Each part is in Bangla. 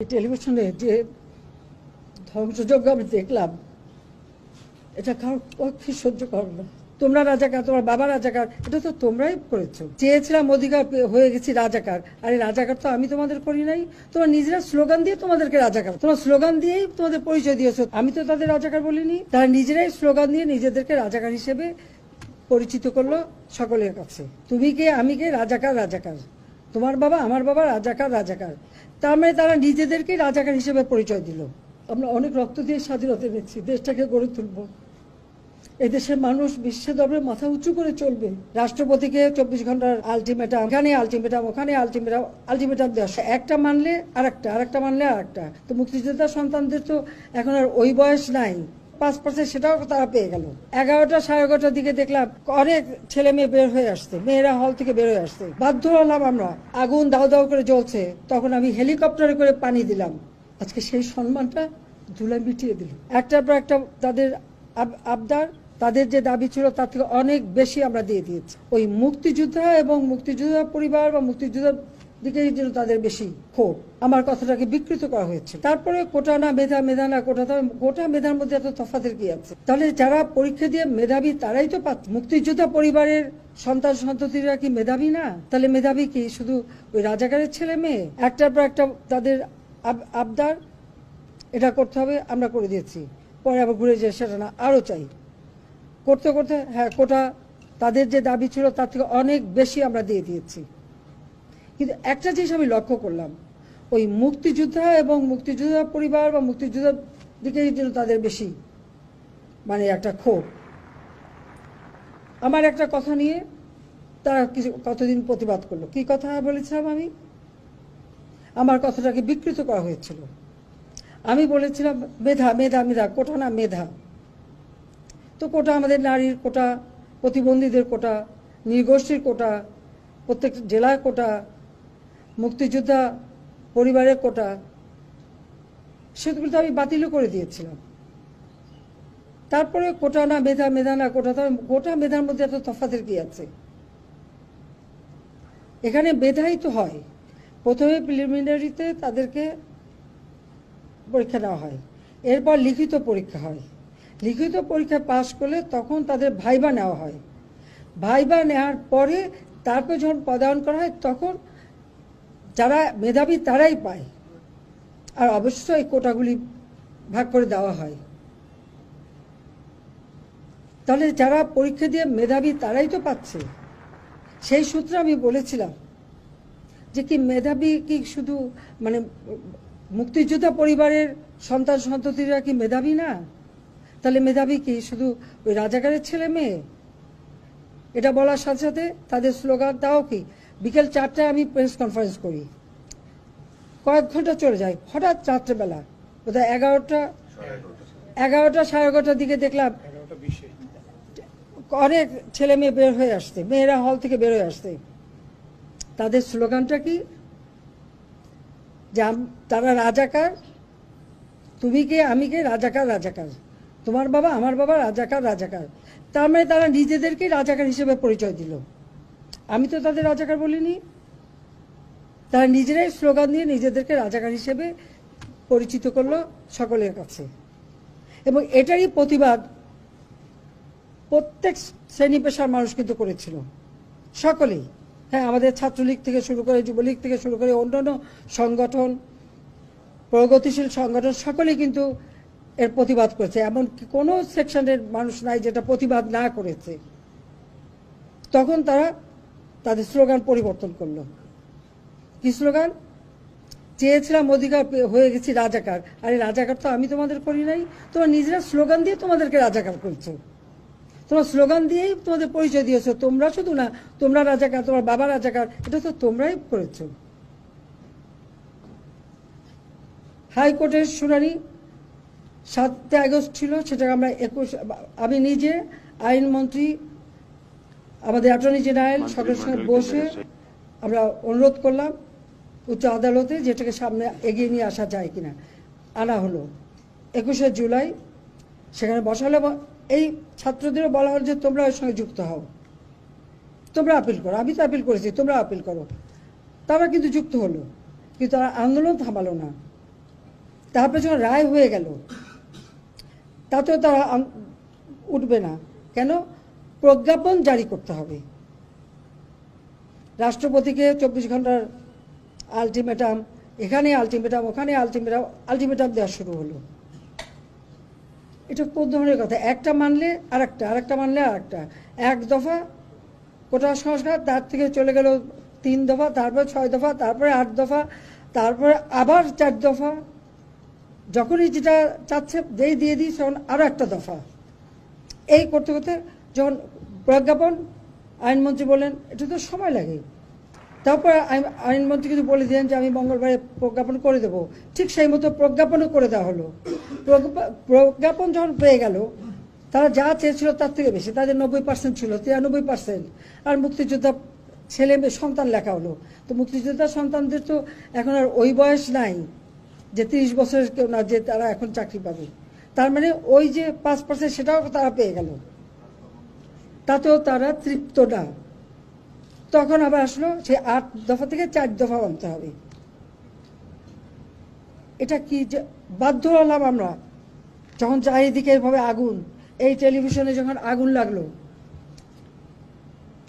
টেলিভিশনে যে ধ্বংসযজ্ঞ আমি দেখলাম, এটা কারোর পক্ষে সহ্য করো না। তোমরা রাজাকার, তোমার বাবা রাজাকার, এটা তো তোমরাই করেছো। চেয়েছিলাম অধিকার, হয়ে গেছি রাজাকার। আরে রাজাকার তো আমি তোমাদের করি নাই, তোমরা নিজেরা স্লোগান দিয়ে তোমাদেরকে রাজাকার, তোমরা স্লোগান দিয়েই তোমাদের পরিচয় দিয়েছো। আমি তো তাদের রাজাকার বলিনি, তারা নিজেরাই স্লোগান দিয়ে নিজেদেরকে রাজাকার হিসেবে পরিচিত করলো সকলের কাছে। তুমি কে, আমি কে, রাজাকার রাজাকার, তোমার বাবা আমার বাবা রাজাকার রাজাকার। তার মানে তারা নিজেদেরকে রাজাকার হিসেবে পরিচয় দিল। আমরা অনেক রক্ত দিয়ে স্বাধীনতা পেয়েছি, দেশটাকে গড়ে তুলব। এই দেশের মানুষ বিশ্বের দরবারে মাথা উঁচু করে চলবে। রাষ্ট্রপতিকে 24 ঘন্টার আলটিমেটাম, এখানে আলটিমেটাম, ওখানে আলটিমেটাম, আলটিমেটাম দেওয়া, একটা মানলে আরেকটা মানলে আরেকটা। তো মুক্তিযোদ্ধা সন্তানদের তো এখন আর ওই বয়স নাই, 5% সেটাও তারা পেয়ে গেল। 11টা 11:30টার দিকে দেখলাম অনেক ছেলে মেয়ে বের হয়ে আসছে, মেয়েরা হল থেকে বের হয়ে আসছে। বাধ্য হলাম আমরা, আগুন দাউ দাউ করে জ্বলছে, তখন আমি হেলিকপ্টারে করে পানি দিলাম। আজকে সেই সম্মানটা ধুলা মিটিয়ে দিল। একটার পর একটা তাদের আবদার, তাদের যে দাবি ছিল তার থেকে অনেক বেশি আমরা দিয়ে দিয়েছি। ওই মুক্তিযোদ্ধা এবং মুক্তিযোদ্ধা পরিবার বা মুক্তিযোদ্ধার দিকে তাদের বেশি ক্ষোভ। আমার কথাটাকে বিকৃত করা হয়েছে। তারপরে কোটা না মেধা, মেধা না কোটা, কোটা মেধার মধ্যে এত তফাতের কি আছে? তাহলে যারা পরীক্ষা দিয়ে মেধাবী তারাই তো পাচ্ছে। মুক্তিযোদ্ধা পরিবারের সন্তান সন্ততিরা কি মেধাবী না? তাহলে মেধাবী কি শুধু ওই রাজাকারের ছেলে মেয়ে? একটার পর একটা তাদের আবদার, এটা করতে হবে, আমরা করে দিয়েছি। পরে আবার ঘুরে যে সেটা না, আরো চাই। করতে করতে হ্যাঁ, কোটা তাদের যে দাবি ছিল তার থেকে অনেক বেশি আমরা দিয়ে দিয়েছি। কিন্তু একটা জিনিস আমি লক্ষ্য করলাম, ওই মুক্তিযোদ্ধা এবং মুক্তিযোদ্ধা পরিবার বা মুক্তিযোদ্ধার দিকে তাদের বেশি মানে একটা ক্ষোভ। আমার একটা কথা নিয়ে তারা কিছু কতদিন প্রতিবাদ করলো। কি কথা বলেছিলাম আমি? আমার কথাটাকে বিকৃত করা হয়েছিল। আমি বলেছিলাম মেধা, মেধা, মেধা, কোটা না মেধা। তো কোটা আমাদের নারীর কোটা, প্রতিবন্ধীদের কোটা, নৃগোষ্ঠীর কোটা, প্রত্যেক জেলার কোটা, মুক্তিযোদ্ধা পরিবারের কোটা, সেগুলো তো আমি বাতিলও করে দিয়েছিলাম। তারপরে কোটা না মেধা, মেধা না কোটা, কোটা মেধার মধ্যে এত তফাতের কি আছে? এখানে মেধাই তো হয়। প্রথমে প্রিলিমিনারিতে তাদেরকে পরীক্ষা নেওয়া হয়, এরপর লিখিত পরীক্ষা হয়। লিখিত পরীক্ষা পাশ করলে তখন তাদের ভাইবা নেওয়া হয়। ভাইবা নেওয়ার পরে তারপর যখন পদায়ন করা হয় তখন যারা মেধাবী তারাই পায়। আর অবশ্যই এই কোটাগুলি ভাগ করে দেওয়া হয়। তাহলে যারা পরীক্ষা দিয়ে মেধাবী তারাই তো পাচ্ছে। সেই সূত্রে আমি বলেছিলাম যে কি মেধাবী কি শুধু মানে মুক্তিযোদ্ধা পরিবারের সন্তান সন্ততিরা কি মেধাবী না? তাহলে মেধাবী কি শুধু ওই রাজাকারের ছেলে মেয়ে? এটা বলার সাথে সাথে তাদের স্লোগান দাও কি, বিকেল 4টায় আমি প্রেস কনফারেন্স করি, কয়েক ঘন্টা চলে যায়, হঠাৎ রাত্রেবেলা বোধহয় 11টা 11:30টার দিকে দেখলাম অনেক ছেলে মেয়ে বের হয়ে আসছে, মেয়েরা হল থেকে বের হয়ে আসছে। তাদের স্লোগানটা কি? যে তারা রাজাকার, তুমি কে, আমি কে, রাজাকার রাজাকার, তোমার বাবা আমার বাবা রাজাকার রাজাকার। তার মানে তারা নিজেদেরকে রাজাকার হিসেবে পরিচয় দিল। আমি তো তাদের রাজাকার বলিনি, তারা নিজেরাই স্লোগান দিয়ে নিজেদেরকে রাজাকার হিসেবে পরিচিত করলো সকলের কাছে। এবং এটারই প্রতিবাদ প্রত্যেক শ্রেণী পেশার মানুষ কিন্তু করেছিল, সকলেই। হ্যাঁ, আমাদের ছাত্রলীগ থেকে শুরু করে, যুবলীগ থেকে শুরু করে অন্যান্য সংগঠন, প্রগতিশীল সংগঠন, সকলেই কিন্তু এর প্রতিবাদ করেছে। এমন কোনো সেকশনের মানুষ নাই যেটা প্রতিবাদ না করেছে। তখন তারা তাদের স্লোগান পরিবর্তন করলো। কি স্লোগান? চেয়েছিলাম অধিকার, হয়ে গেছি রাজাকার। আরে রাজাকার তো আমি তোমাদের করি নাই, তোমরা নিজেরা স্লোগান দিয়ে তোমাদেরকে রাজাকার করছো। তোমরা স্লোগান দিয়েই তোমাদের পরিচয় দিয়েছো। তোমরা শুধু না, তোমরা রাজাকার, তোমার বাবা রাজাকার, এটা তো তোমরাই করেছো। হাইকোর্টের শুনানি 7 আগস্ট ছিল, সেটাকে আমরা 21, আমি নিজে, আইনমন্ত্রী, আমাদের অ্যাটর্নি জেনারেল সকলের সঙ্গে বসে আমরা অনুরোধ করলাম উচ্চ আদালতে যেটাকে সামনে এগিয়ে নিয়ে আসা যায় কিনা। আনা হলো 21শে জুলাই। সেখানে বসালে এই ছাত্রদেরও বলা হলো যে তোমরা এর সঙ্গে যুক্ত হও, তোমরা আপিল করো। আমি তো আপিল করেছি, তোমরা আপিল করো। তারা কিন্তু যুক্ত হলো, কিন্তু তারা আন্দোলন থামালো না। তারপরে যখন রায় হয়ে গেল তাতেও তারা উঠবে না। কেন? প্রজ্ঞাপন জারি করতে হবে, রাষ্ট্রপতিকে 24 ঘন্টার আলটিমেটাম, এখানে আলটিমেটাম, ওখানে আলটিমেটাম দেওয়া শুরু হলো। এটা কোন ধরনের কথা? একটা মানলে আরেকটা মানলে আরেকটা। 1 দফা কোটা সংস্কার, তার থেকে চলে গেল 3 দফা, তারপরে 6 দফা, তারপরে 8 দফা, তারপরে আবার 4 দফা। যখনই যেটা চাচ্ছে যেই দিয়ে দিই তখন আরও একটা দফা। এই করতে করতে যখন প্রজ্ঞাপন, আইনমন্ত্রী বলেন এটা তো সময় লাগে, তারপরে আইনমন্ত্রী কিন্তু বলে দিলেন যে আমি মঙ্গলবারে প্রজ্ঞাপন করে দেবো। ঠিক সেই মতো প্রজ্ঞাপনও করে দেওয়া হলো। প্রজ্ঞাপন যখন পেয়ে গেল, তারা যা চেয়েছিল তার থেকে বেশি, তাদের 90% ছিল, 93%। আর মুক্তিযোদ্ধা ছেলে মেয়ে সন্তান লেখা হলো। তো মুক্তিযোদ্ধা সন্তানদের তো এখন আর ওই বয়স নাই যে 30 বছরের কেউ না যে তারা এখন চাকরি পাবে। তার মানে ওই যে 5% সেটাও তারা পেয়ে গেল, তাতেও তারা তৃপ্ত না। তখন আবার আসলো সেই 8 দফা থেকে 4 দফা আনতে হবে। এটা কি যে বাধ্য হলাম আমরা, যখন চারিদিকে এভাবে আগুন, এই টেলিভিশনে যখন আগুন লাগলো,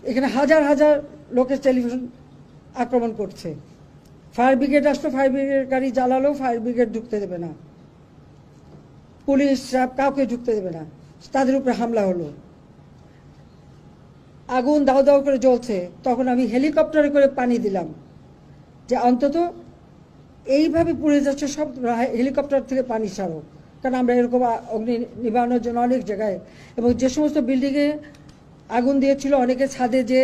এখানে হাজার হাজার লোকের টেলিভিশন আক্রমণ করছে। ফায়ার ব্রিগেড আসলো, ফায়ার ব্রিগেড গাড়ি জ্বালালো, ফায়ার ব্রিগেড ঢুকতে দেবে না, পুলিশ কাউকে ঢুকতে দেবে না, তাদের উপরে হামলা হলো। আগুন দাও দাও করে জ্বলছে, তখন আমি হেলিকপ্টারে করে পানি দিলাম যে অন্তত এইভাবে পুড়ে যাচ্ছে সব, হেলিকপ্টার থেকে পানি ছাড়ো। কারণ আমরা এরকম অগ্নি নিবারণের জন্য অনেক জায়গায়, এবং যে সমস্ত বিল্ডিংয়ে আগুন দিয়েছিল অনেকে ছাদে যে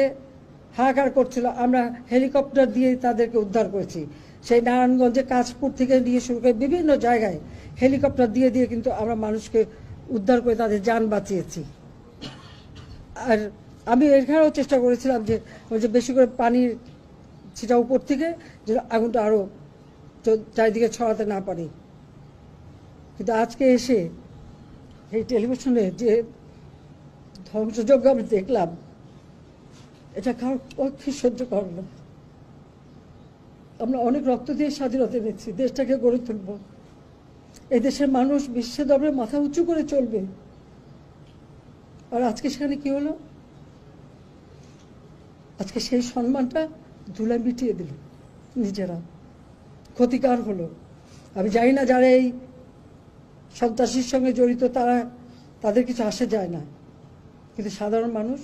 হাহাকার করছিল, আমরা হেলিকপ্টার দিয়ে তাদেরকে উদ্ধার করেছি। সেই নারায়ণগঞ্জে কাশপুর থেকে নিয়ে শুরু করে বিভিন্ন জায়গায় হেলিকপ্টার দিয়ে দিয়ে কিন্তু আমরা মানুষকে উদ্ধার করে তাদের যান বাঁচিয়েছি। আর আমি এখানেও চেষ্টা করেছিলাম যে বেশি করে পানির সেটা উপর থেকে যে আগুনটা আরও চারিদিকে ছড়াতে না পারে। কিন্তু আজকে এসে এই টেলিভিশনে যে ধ্বংসযজ্ঞ আমি দেখলাম, এটা কারোর পক্ষে সহ্য করে না। আমরা অনেক রক্ত দিয়ে স্বাধীনতা এনেছি, দেশটাকে গড়ে তুলব, এই দেশের মানুষ বিশ্বের দরবারে মাথা উঁচু করে চলবে। আর আজকে সেখানে কি হলো? আজকে সেই সম্মানটা ধুলায় মিটিয়ে দিল, নিজেরা ক্ষতিকার হলো। আমি জানি না যারা এই সন্ত্রাসীর সঙ্গে জড়িত তাদের কিছু আসে যায় না, কিন্তু সাধারণ মানুষ